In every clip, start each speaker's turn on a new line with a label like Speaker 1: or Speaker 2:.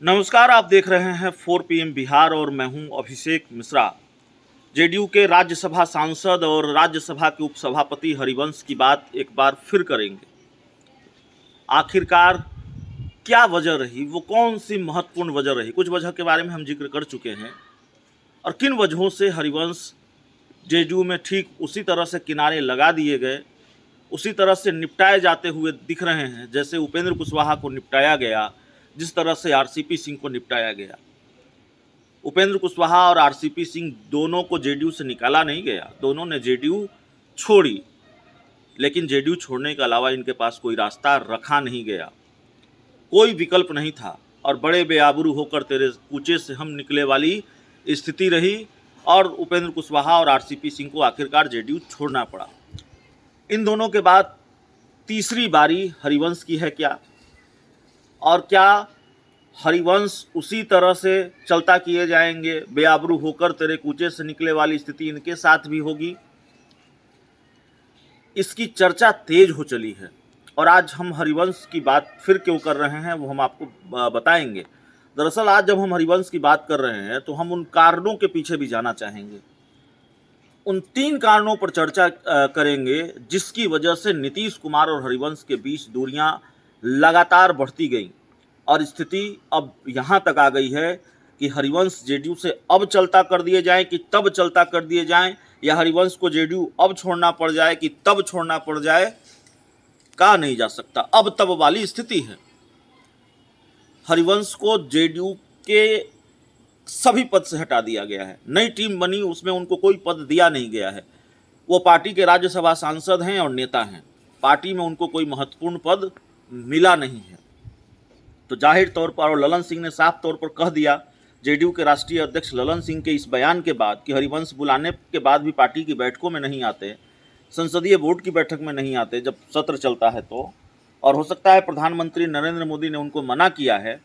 Speaker 1: नमस्कार, आप देख रहे हैं 4 PM बिहार और मैं हूं अभिषेक मिश्रा। जेडीयू के राज्यसभा सांसद और राज्यसभा के उपसभापति हरिवंश की बात एक बार फिर करेंगे। आखिरकार क्या वजह रही, वो कौन सी महत्वपूर्ण वजह रही? कुछ वजह के बारे में हम जिक्र कर चुके हैं और किन वजहों से हरिवंश जेडीयू में ठीक उसी तरह से किनारे लगा दिए गए, उसी तरह से निपटाए जाते हुए दिख रहे हैं जैसे उपेंद्र कुशवाहा को निपटाया गया, जिस तरह से आरसीपी सिंह को निपटाया गया। उपेंद्र कुशवाहा और आरसीपी सिंह दोनों को जेडीयू से निकाला नहीं गया, दोनों ने जेडीयू छोड़ी, लेकिन जेडीयू छोड़ने के अलावा इनके पास कोई रास्ता रखा नहीं गया, कोई विकल्प नहीं था और बड़े बेआबरू होकर तेरे कूचे से हम निकले वाली स्थिति रही और उपेंद्र कुशवाहा और आरसीपी सिंह को आखिरकार जेडीयू छोड़ना पड़ा। इन दोनों के बाद तीसरी बारी हरिवंश की है क्या? और क्या हरिवंश उसी तरह से चलता किए जाएंगे, बेआबरू होकर तेरे कूचे से निकले वाली स्थिति इनके साथ भी होगी? इसकी चर्चा तेज हो चली है और आज हम हरिवंश की बात फिर क्यों कर रहे हैं वो हम आपको बताएंगे। दरअसल आज जब हम हरिवंश की बात कर रहे हैं तो हम उन कारणों के पीछे भी जाना चाहेंगे, उन 3 कारणों पर चर्चा करेंगे जिसकी वजह से नीतीश कुमार और हरिवंश के बीच दूरियां लगातार बढ़ती गई और स्थिति अब यहाँ तक आ गई है कि हरिवंश जेडीयू से अब चलता कर दिए जाएं कि तब चलता कर दिए जाएं, या हरिवंश को जेडीयू अब छोड़ना पड़ जाए कि तब छोड़ना पड़ जाए, कहा नहीं जा सकता। अब तब वाली स्थिति है। हरिवंश को जेडीयू के सभी पद से हटा दिया गया है। नई टीम बनी, उसमें उनको कोई पद दिया नहीं गया है। वो पार्टी के राज्यसभा सांसद हैं और नेता हैं, पार्टी में उनको कोई महत्वपूर्ण पद मिला नहीं है। तो जाहिर तौर पर, और ललन सिंह ने साफ तौर पर कह दिया, जेडीयू के राष्ट्रीय अध्यक्ष ललन सिंह के इस बयान के बाद कि हरिवंश बुलाने के बाद भी पार्टी की बैठकों में नहीं आते, संसदीय बोर्ड की बैठक में नहीं आते जब सत्र चलता है तो, और हो सकता है प्रधानमंत्री नरेंद्र मोदी ने उनको मना किया है,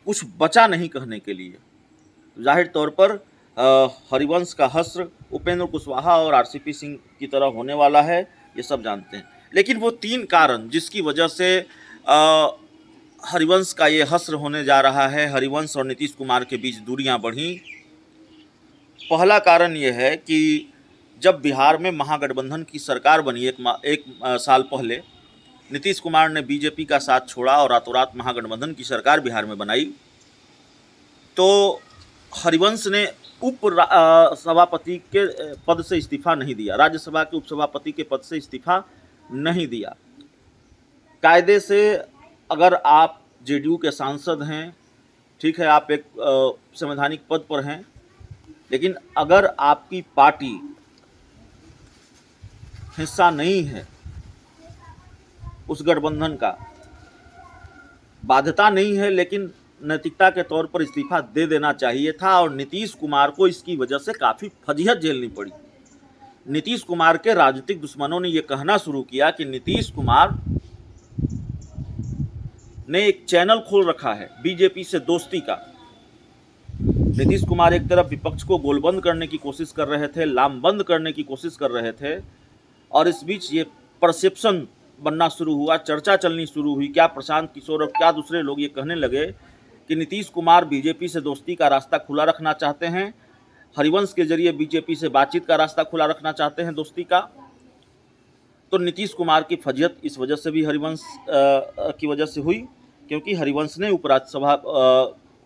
Speaker 1: कुछ बचा नहीं कहने के लिए। तो जाहिर तौर पर हरिवंश का हश्र उपेंद्र कुशवाहा और आरसीपी सिंह की तरह होने वाला है, ये सब जानते हैं। लेकिन वो 3 कारण जिसकी वजह से हरिवंश का ये हश्र होने जा रहा है, हरिवंश और नीतीश कुमार के बीच दूरियां बढ़ी। पहला कारण ये है कि जब बिहार में महागठबंधन की सरकार बनी एक साल पहले, नीतीश कुमार ने बीजेपी का साथ छोड़ा और रातों रात महागठबंधन की सरकार बिहार में बनाई, तो हरिवंश ने सभापति के पद से इस्तीफा नहीं दिया, राज्यसभा के उपसभापति के पद से इस्तीफा नहीं दिया। कायदे से अगर आप जेडीयू के सांसद हैं, ठीक है, आप एक संवैधानिक पद पर हैं, लेकिन अगर आपकी पार्टी हिस्सा नहीं है उस गठबंधन का, बाध्यता नहीं है, लेकिन नैतिकता के तौर पर इस्तीफा दे देना चाहिए था और नीतीश कुमार को इसकी वजह से काफ़ी फजीहत झेलनी पड़ी। नीतीश कुमार के राजनीतिक दुश्मनों ने यह कहना शुरू किया कि नीतीश कुमार ने एक चैनल खोल रखा है बीजेपी से दोस्ती का। नीतीश कुमार एक तरफ विपक्ष को गोलबंद करने की कोशिश कर रहे थे, लामबंद करने की कोशिश कर रहे थे, और इस बीच ये परसेप्शन बनना शुरू हुआ, चर्चा चलनी शुरू हुई, क्या प्रशांत किशोर और क्या दूसरे लोग ये कहने लगे कि नीतीश कुमार बीजेपी से दोस्ती का रास्ता खुला रखना चाहते हैं, हरिवंश के जरिए बीजेपी से बातचीत का रास्ता खुला रखना चाहते हैं दोस्ती का। तो नीतीश कुमार की फजीहत इस वजह से भी हरिवंश की वजह से हुई, क्योंकि हरिवंश ने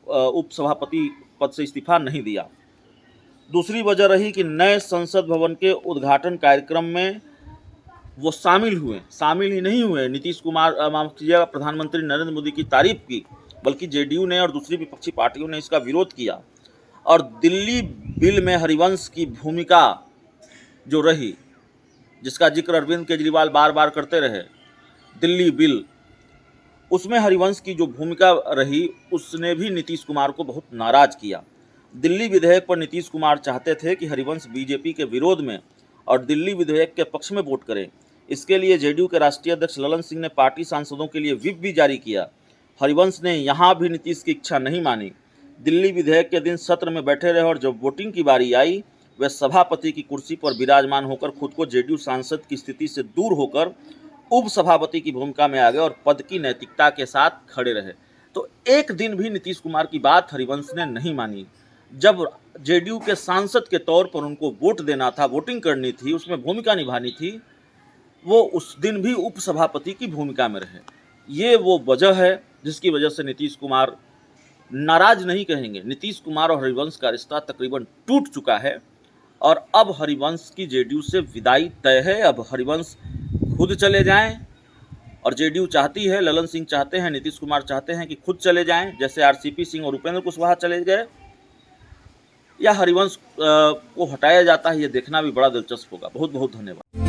Speaker 1: उपसभापति पद से इस्तीफा नहीं दिया। दूसरी वजह रही कि नए संसद भवन के उद्घाटन कार्यक्रम में वो शामिल ही नहीं हुए। नीतीश कुमार, प्रधानमंत्री नरेंद्र मोदी की तारीफ की, बल्कि जेडीयू ने और दूसरी विपक्षी पार्टियों ने इसका विरोध किया। और दिल्ली बिल में हरिवंश की भूमिका जो रही, जिसका जिक्र अरविंद केजरीवाल बार बार करते रहे, दिल्ली बिल, उसमें हरिवंश की जो भूमिका रही उसने भी नीतीश कुमार को बहुत नाराज किया। दिल्ली विधेयक पर नीतीश कुमार चाहते थे कि हरिवंश बीजेपी के विरोध में और दिल्ली विधेयक के पक्ष में वोट करें। इसके लिए जेडीयू के राष्ट्रीय अध्यक्ष ललन सिंह ने पार्टी सांसदों के लिए व्हिप भी जारी किया। हरिवंश ने यहाँ भी नीतीश की इच्छा नहीं मानी, दिल्ली विधेयक के दिन सत्र में बैठे रहे और जब वोटिंग की बारी आई, वे सभापति की कुर्सी पर विराजमान होकर खुद को जेडीयू सांसद की स्थिति से दूर होकर उपसभापति की भूमिका में आ गए और पद की नैतिकता के साथ खड़े रहे। तो एक दिन भी नीतीश कुमार की बात हरिवंश ने नहीं मानी। जब जेडीयू के सांसद के तौर पर उनको वोट देना था, वोटिंग करनी थी, उसमें भूमिका निभानी थी, वो उस दिन भी उपसभापति की भूमिका में रहे। ये वो वजह है जिसकी वजह से नीतीश कुमार नाराज नहीं कहेंगे, नीतीश कुमार और हरिवंश का रिश्ता तकरीबन टूट चुका है और अब हरिवंश की जेडीयू से विदाई तय है। अब हरिवंश खुद चले जाएं और जेडीयू चाहती है, ललन सिंह चाहते हैं, नीतीश कुमार चाहते हैं कि खुद चले जाएं, जैसे आरसीपी सिंह और उपेंद्र कुशवाहा चले गए, या हरिवंश को हटाया जाता है, ये देखना भी बड़ा दिलचस्प होगा। बहुत बहुत धन्यवाद।